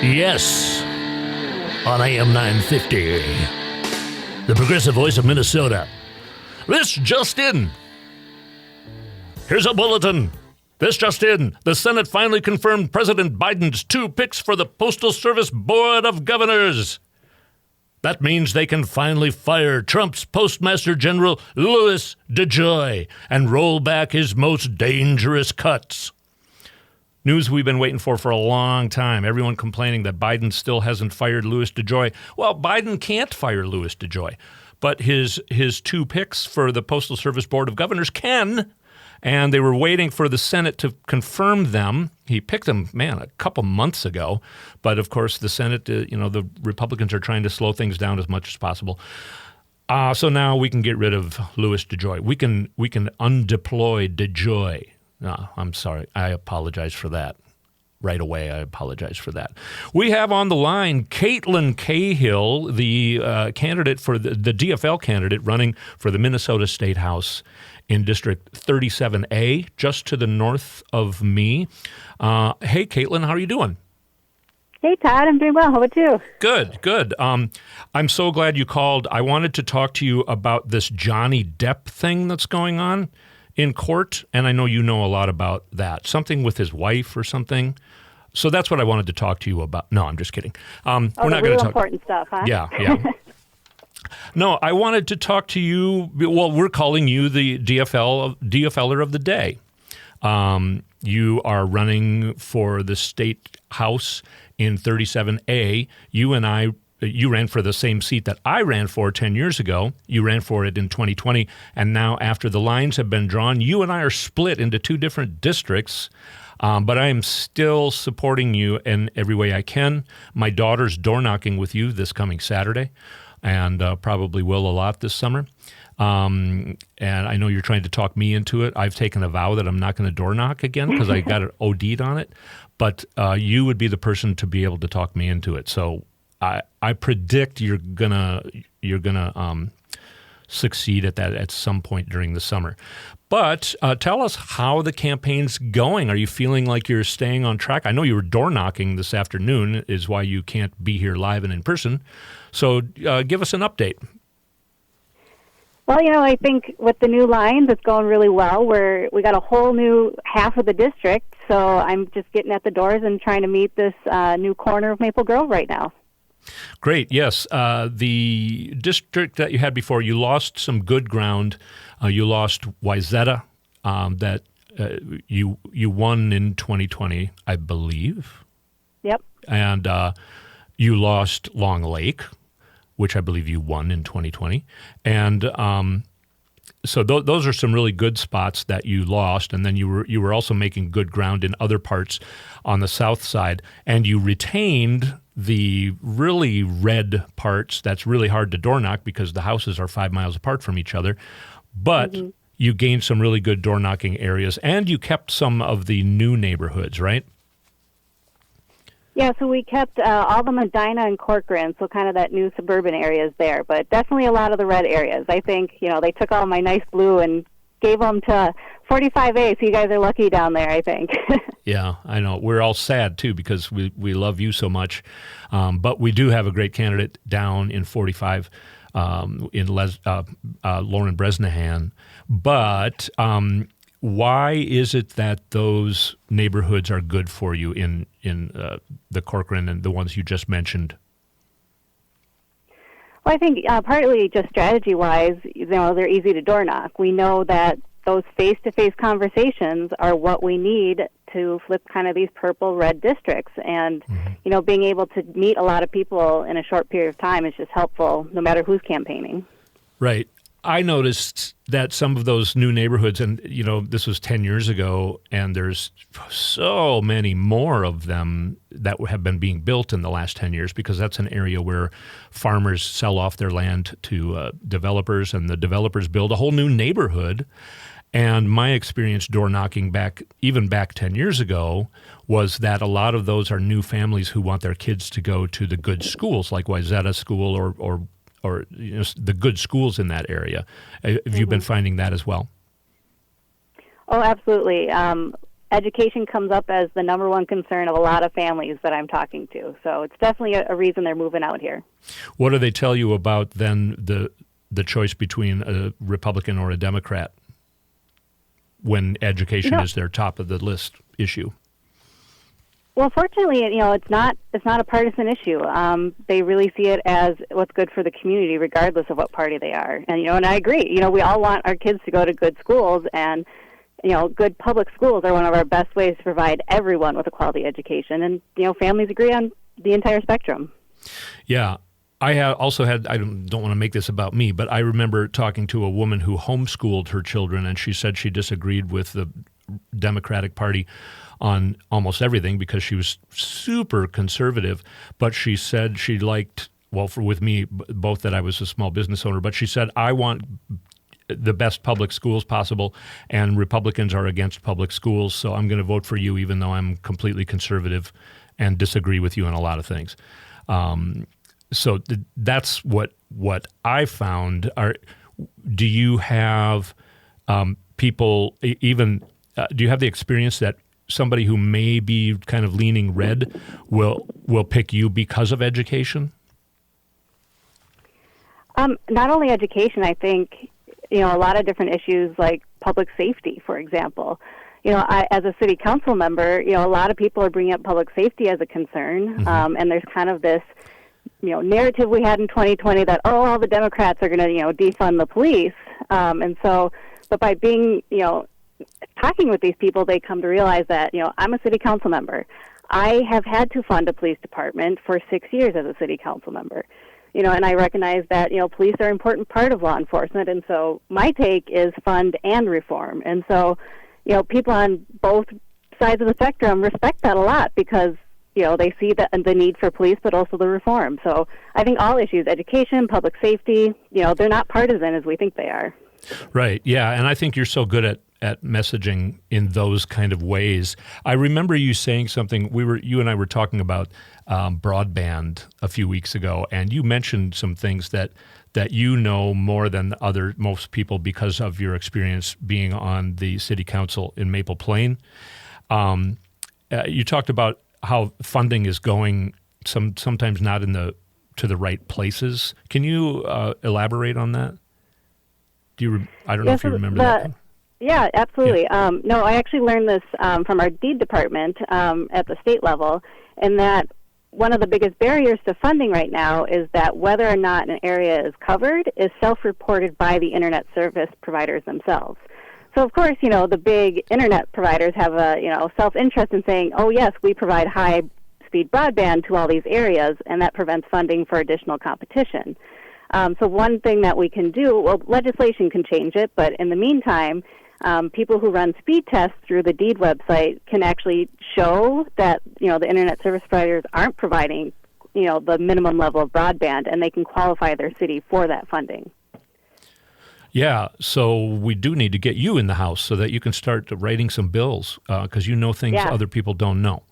Yes, on AM 950, the progressive voice of Minnesota. This just in. Here's a bulletin. This just in. The Senate finally confirmed President Biden's 2 picks for the Postal Service Board of Governors. That means they can finally fire Trump's Postmaster General Louis DeJoy and roll back his most dangerous cuts. News we've been waiting for a long time. Everyone complaining that Biden still hasn't fired Louis DeJoy. Well, Biden can't fire Louis DeJoy, but his 2 picks for the Postal Service Board of Governors can, and they were waiting for the Senate to confirm them. He picked them, a couple months ago, but of course the Senate, the Republicans are trying to slow things down as much as possible. So now we can get rid of Louis DeJoy. We can undeploy DeJoy. No, I'm sorry. I apologize for that. Right away, I apologize for that. We have on the line Caitlin Cahill, the candidate for the DFL candidate running for the Minnesota State House in District 37A, just to the north of me. Hey, Caitlin, how are you doing? Hey, Todd. I'm doing well. How about you? Good. I'm so glad you called. I wanted to talk to you about this Johnny Depp thing that's going on in court, and I know you know a lot about that. Something with his wife or something. So that's what I wanted to talk to you about. No, I'm just kidding. We're not going to talk important stuff, huh? Yeah. No, I wanted to talk to you. Well, we're calling you the DFLer of the day. You are running for the state house in 37A. You ran for the same seat that I ran for 10 years ago. You ran for it in 2020. And now after the lines have been drawn, you and I are split into 2 different districts. But I am still supporting you in every way I can. My daughter's door knocking with you this coming Saturday, and probably will a lot this summer. And I know you're trying to talk me into it. I've taken a vow that I'm not going to door knock again because I got OD'd on it. But you would be the person to be able to talk me into it. So I predict you're gonna succeed at that at some point during the summer. But tell us how the campaign's going. Are you feeling like you're staying on track? I know you were door knocking this afternoon, is why you can't be here live and in person. So give us an update. Well, I think with the new lines, it's going really well. We got a whole new half of the district, so I'm just getting at the doors and trying to meet this new corner of Maple Grove right now. Great, yes. The district that you had before, you lost some good ground. You lost Wayzata, that you won in 2020, I believe. Yep. And you lost Long Lake, which I believe you won in 2020. And so those are some really good spots that you lost. And then you were also making good ground in other parts on the south side. And you retained the really red parts. That's really hard to door knock because the houses are 5 miles apart from each other. But you gained some really good door knocking areas, and you kept some of the new neighborhoods, right? Yeah, so we kept all the Medina and Corcoran, so kind of that new suburban areas there, but definitely a lot of the red areas. I think, they took all my nice blue and gave them to 45A, so you guys are lucky down there, I think. Yeah, I know. We're all sad, too, because we love you so much. But we do have a great candidate down in 45 in Lauren Bresnahan. But why is it that those neighborhoods are good for you in the Corcoran and the ones you just mentioned? Well, I think partly just strategy-wise, they're easy to door knock. We know that those face-to-face conversations are what we need to flip kind of these purple-red districts. And, being able to meet a lot of people in a short period of time is just helpful, no matter who's campaigning. Right. I noticed that some of those new neighborhoods, and, this was 10 years ago, and there's so many more of them that have been being built in the last 10 years because that's an area where farmers sell off their land to developers, and the developers build a whole new neighborhood. And my experience door knocking back 10 years ago was that a lot of those are new families who want their kids to go to the good schools like Wayzata School or the good schools in that area. Have you been finding that as well? Oh, absolutely. education comes up as the number one concern of a lot of families that I'm talking to. So it's definitely a reason they're moving out here. What do they tell you about then the choice between a Republican or a Democrat when education is their top of the list issue? Well, fortunately, it's not a partisan issue. They really see it as what's good for the community, regardless of what party they are. And and I agree. We all want our kids to go to good schools, and good public schools are one of our best ways to provide everyone with a quality education. And families agree on the entire spectrum. Yeah. I also had, I don't want to make this about me, but I remember talking to a woman who homeschooled her children, and she said she disagreed with the Democratic Party on almost everything because she was super conservative, but she said she liked, with me, both that I was a small business owner, but she said, I want the best public schools possible, and Republicans are against public schools, so I'm going to vote for you even though I'm completely conservative and disagree with you on a lot of things. So that's what I found. Do you have people even? Do you have the experience that somebody who may be kind of leaning red will pick you because of education? Not only education, I think a lot of different issues like public safety, for example. As a city council member, a lot of people are bringing up public safety as a concern, Mm-hmm. and there's kind of this narrative we had in 2020 that, all the Democrats are going to, defund the police. But by being, talking with these people, they come to realize that, I'm a city council member. I have had to fund a police department for 6 years as a city council member. And I recognize that, police are an important part of law enforcement. And so my take is fund and reform. And so, people on both sides of the spectrum respect that a lot because they see the need for police, but also the reform. So I think all issues, education, public safety, they're not partisan as we think they are. Right. Yeah. And I think you're so good at messaging in those kind of ways. I remember you saying something. You and I were talking about broadband a few weeks ago, and you mentioned some things that more than most people because of your experience being on the city council in Maple Plain. You talked about how funding is going sometimes not to the right places. Can you elaborate on that? I don't know if you remember that. Yeah, absolutely. Yeah. No, I actually learned this from our deed department at the state level, and that one of the biggest barriers to funding right now is that whether or not an area is covered is self-reported by the internet service providers themselves. So, of course, the big internet providers have a, self-interest in saying, oh, yes, we provide high-speed broadband to all these areas, and that prevents funding for additional competition. So one thing that we can do, legislation can change it, but in the meantime, people who run speed tests through the DEED website can actually show that, the internet service providers aren't providing, the minimum level of broadband, and they can qualify their city for that funding. Yeah, so we do need to get you in the House so that you can start writing some bills because you know things other people don't know.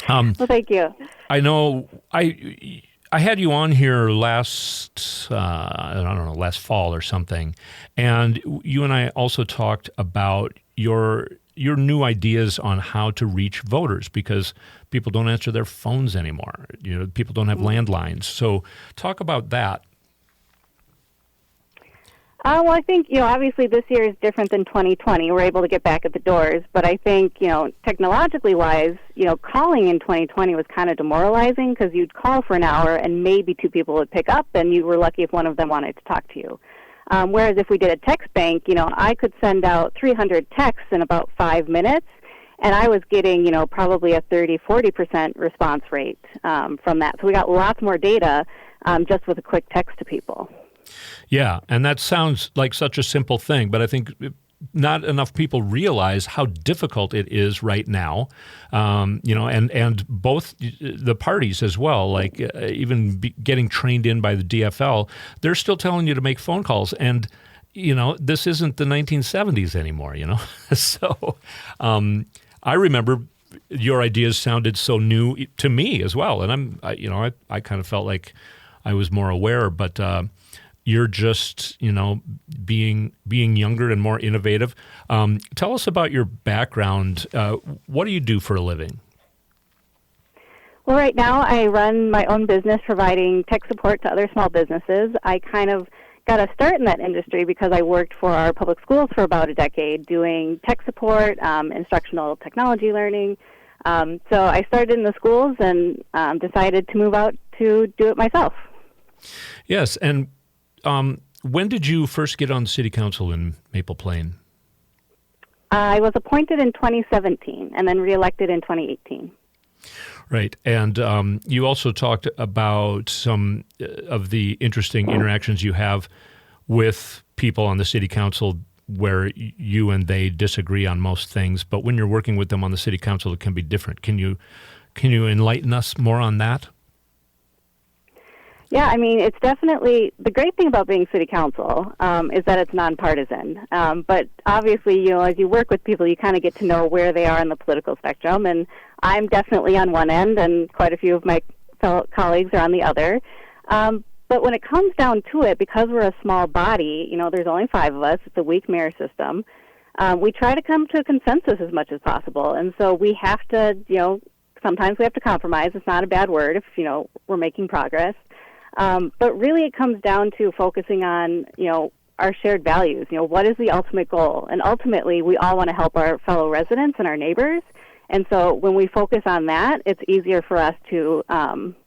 Well, thank you. I know I had you on here last fall or something, and you and I also talked about your new ideas on how to reach voters because people don't answer their phones anymore. People don't have landlines. So talk about that. Well, I think, obviously this year is different than 2020. We're able to get back at the doors. But I think, technologically wise, calling in 2020 was kind of demoralizing because you'd call for an hour and maybe two people would pick up, and you were lucky if one of them wanted to talk to you. Whereas if we did a text bank, I could send out 300 texts in about 5 minutes, and I was getting, probably a 30-40% response rate from that. So we got lots more data just with a quick text to people. Yeah, and that sounds like such a simple thing, but I think not enough people realize how difficult it is right now, and both the parties as well, like even getting trained in by the DFL, they're still telling you to make phone calls, and this isn't the 1970s anymore, So I remember your ideas sounded so new to me as well, and I kind of felt like I was more aware, but you're just, being younger and more innovative. Tell us about your background. What do you do for a living? Well, right now I run my own business providing tech support to other small businesses. I kind of got a start in that industry because I worked for our public schools for about a decade doing tech support, instructional technology learning. So I started in the schools and decided to move out to do it myself. Yes, and when did you first get on the city council in Maple Plain? I was appointed in 2017 and then reelected in 2018. Right, and you also talked about some of the interesting interactions you have with people on the city council where you and they disagree on most things, but when you're working with them on the city council, it can be different. Can you enlighten us more on that? Yeah, I mean, it's definitely the great thing about being city council is that it's nonpartisan. But obviously, as you work with people, you kind of get to know where they are in the political spectrum. And I'm definitely on one end, and quite a few of my fellow colleagues are on the other. But when it comes down to it, because we're a small body, there's only 5 of us. It's a weak mayor system. We try to come to a consensus as much as possible, and so we have to, sometimes we have to compromise. It's not a bad word if we're making progress. But really it comes down to focusing on, our shared values. What is the ultimate goal? And ultimately, we all want to help our fellow residents and our neighbors. And so when we focus on that, it's easier for us to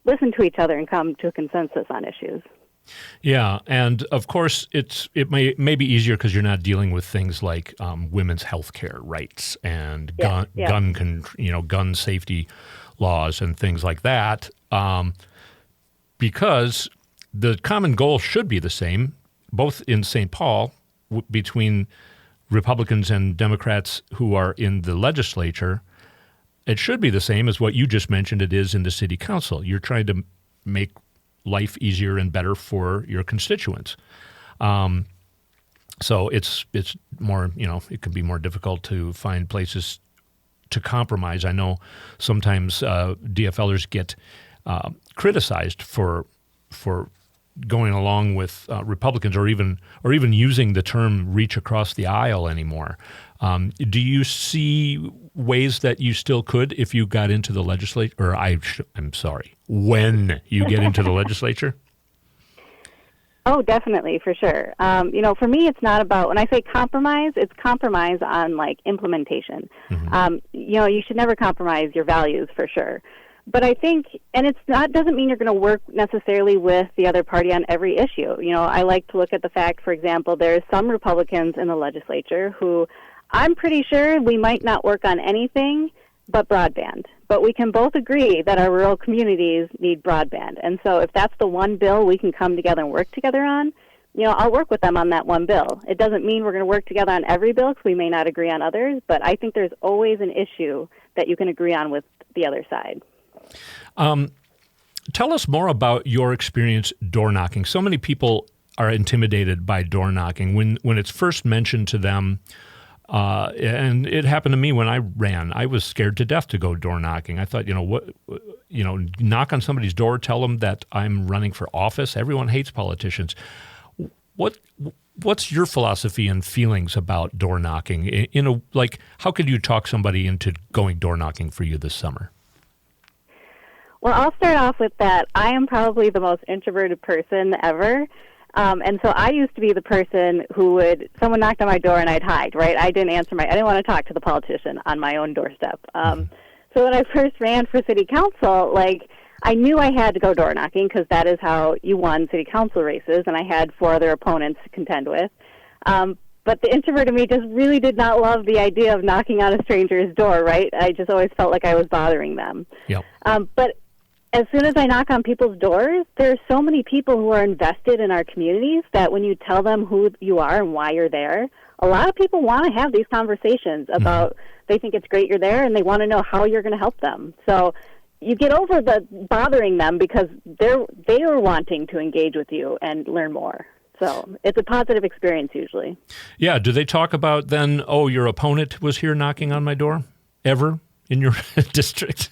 listen to each other and come to a consensus on issues. Yeah, and of course, it may be easier because you're not dealing with things like women's health care rights and gun safety laws and things like that. Because the common goal should be the same, both in St. Paul, between Republicans and Democrats who are in the legislature. It should be the same as what you just mentioned it is in the city council. You're trying to make life easier and better for your constituents. So it's more, it can be more difficult to find places to compromise. I know sometimes DFLers get criticized for going along with Republicans or even using the term reach across the aisle anymore. Do you see ways that you still could if you got into the legislature? Or when you get into the legislature? Oh, definitely, for sure. For me, it's not about, when I say compromise, it's compromise on implementation. Mm-hmm. You should never compromise your values, for sure. But I think, and doesn't mean you're going to work necessarily with the other party on every issue. I like to look at the fact, for example, there's some Republicans in the legislature who I'm pretty sure we might not work on anything but broadband. But we can both agree that our rural communities need broadband. And so if that's the one bill we can come together and work together on, I'll work with them on that one bill. It doesn't mean we're going to work together on every bill because we may not agree on others, but I think there's always an issue that you can agree on with the other side. Tell us more about your experience door knocking. So many people are intimidated by door knocking. When it's first mentioned to them, and it happened to me when I ran, I was scared to death to go door knocking. I thought, knock on somebody's door, tell them that I'm running for office. Everyone hates politicians. What's your philosophy and feelings about door knocking? How could you talk somebody into going door knocking for you this summer? Well, I'll start off with that. I am probably the most introverted person ever. And so I used to be the person who someone knocked on my door and I'd hide, right? I didn't want to talk to the politician on my own doorstep. So when I first ran for city council, I knew I had to go door knocking because that is how you won city council races, and I had 4 other opponents to contend with. But the introvert in me just really did not love the idea of knocking on a stranger's door, right? I just always felt like I was bothering them. Yep. But as soon as I knock on people's doors, there are so many people who are invested in our communities that when you tell them who you are and why you're there, a lot of people want to have these conversations about, they think it's great you're there and they want to know how you're going to help them. So you get over the bothering them because they are wanting to engage with you and learn more. So it's a positive experience usually. Yeah. Do they talk about then, your opponent was here knocking on my door ever in your district?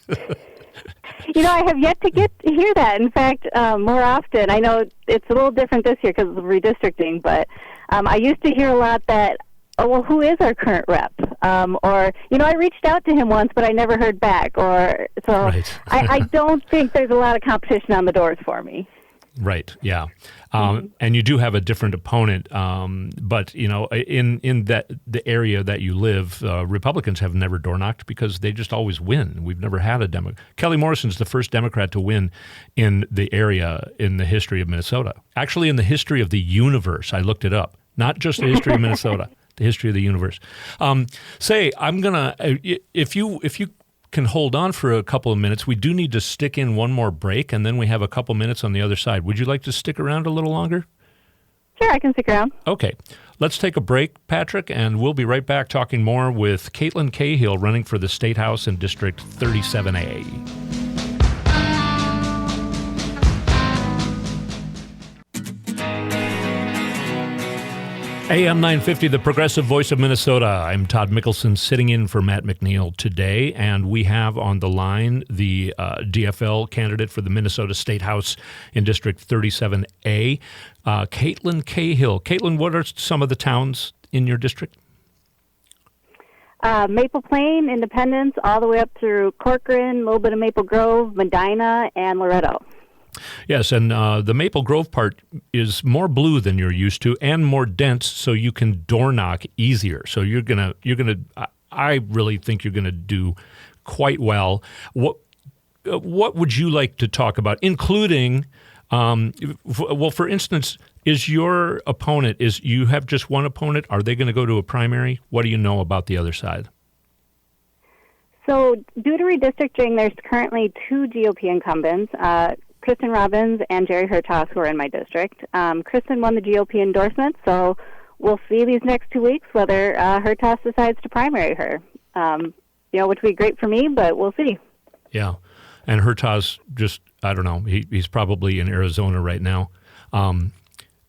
I have yet to hear that. In fact, more often, I know it's a little different this year because of redistricting, but I used to hear a lot that, oh, well, who is our current rep? Or, I reached out to him once, but I never heard back. Right. I don't think there's a lot of competition on the doors for me. Right. Yeah. And you do have a different opponent, but in the area that you live, Republicans have never door knocked because they just always win. We've never had a Democrat. Kelly Morrison's the first Democrat to win in the area in the history of Minnesota. Actually, in the history of the universe, I looked it up. Not just the history of Minnesota, the history of the universe. I'm gonna if you can hold on for a couple of minutes. We do need to stick in one more break, and then we have a couple minutes on the other side. Would you like to stick around a little longer? Sure, I can stick around. Okay. Let's take a break, Patrick, and we'll be right back talking more with Caitlin Cahill running for the State House in District 37A. AM 950, the progressive voice of Minnesota. I'm Todd Mickelson sitting in for Matt McNeil today, and we have on the line the DFL candidate for the Minnesota State House in District 37A, Caitlin Cahill. Caitlin, what are some of the towns in your district? Maple Plain, Independence, all the way up through Corcoran, a little bit of Maple Grove, Medina, and Loretto. Yes, and the Maple Grove part is more blue than you're used to and more dense, so you can door knock easier. So I really think you're gonna do quite well. What would you like to talk about, including, for instance, is your opponent, you have just one opponent? Are they going to go to a primary? What do you know about the other side? So due to redistricting, there's currently two GOP incumbents, Kristen Robbins and Jerry Hertas, who are in my district. Kristen won the GOP endorsement, so we'll see these next 2 weeks whether Hertas decides to primary her, which would be great for me, but we'll see. Yeah, and Hertas I don't know, he's probably in Arizona right now,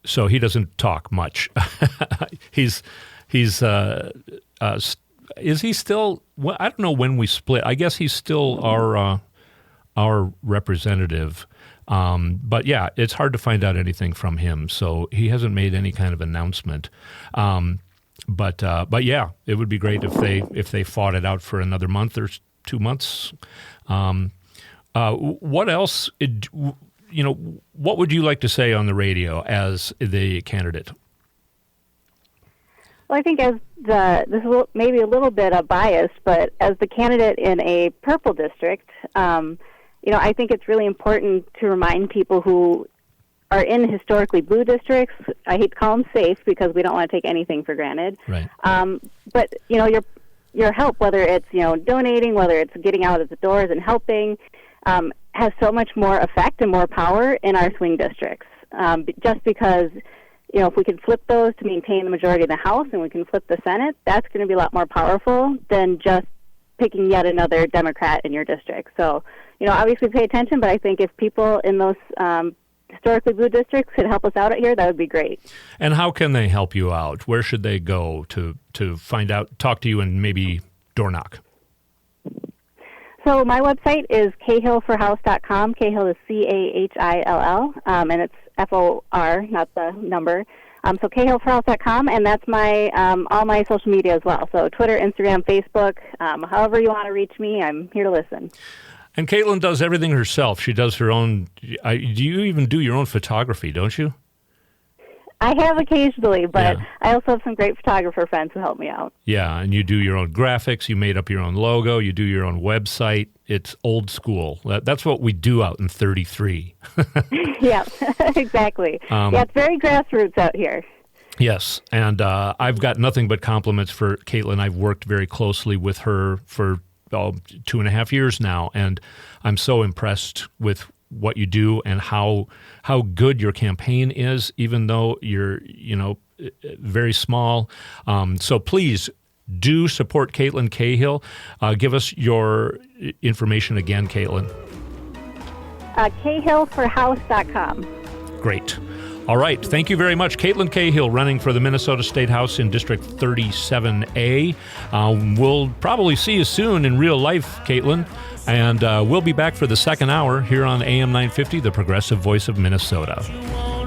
so he doesn't talk much. Is he still, I don't know when we split. I guess he's still our representative. But yeah, it's hard to find out anything from him. So he hasn't made any kind of announcement. But yeah, it would be great if they fought it out for another month or 2 months. What else? What would you like to say on the radio as the candidate? Well, I think this is maybe a little bit biased, but as the candidate in a purple district, I think it's really important to remind people who are in historically blue districts. I hate to call them safe because we don't want to take anything for granted. Right. But your help, whether it's donating, whether it's getting out of the doors and helping, has so much more effect and more power in our swing districts. Just because if we can flip those to maintain the majority in the House and we can flip the Senate, that's going to be a lot more powerful than just picking yet another Democrat in your district. So, obviously pay attention, but I think if people in those historically blue districts could help us out here, that would be great. And how can they help you out? Where should they go to find out, talk to you, and maybe door knock? So my website is cahillforhouse.com. Cahill is Cahill, and it's FOR, not the number. So cahillforhouse.com, and that's my all my social media as well. So Twitter, Instagram, Facebook, however you want to reach me, I'm here to listen. And Caitlin does everything herself. She does her own. Do you even do your own photography, don't you? I have occasionally, but yeah. I also have some great photographer friends who help me out. Yeah, and you do your own graphics. You made up your own logo. You do your own website. It's old school. That's what we do out in 33. Yeah, exactly. It's very grassroots out here. Yes, and I've got nothing but compliments for Caitlin. I've worked very closely with her for 2.5 years now, and I'm so impressed with what you do and how good your campaign is, even though you're very small. So please do support Caitlin Cahill. Give us your information again, Caitlin. Cahillforhouse.com. Great. All right. Thank you very much. Caitlin Cahill running for the Minnesota State House in District 37A. We'll probably see you soon in real life, Caitlin. And we'll be back for the second hour here on AM 950, the progressive voice of Minnesota.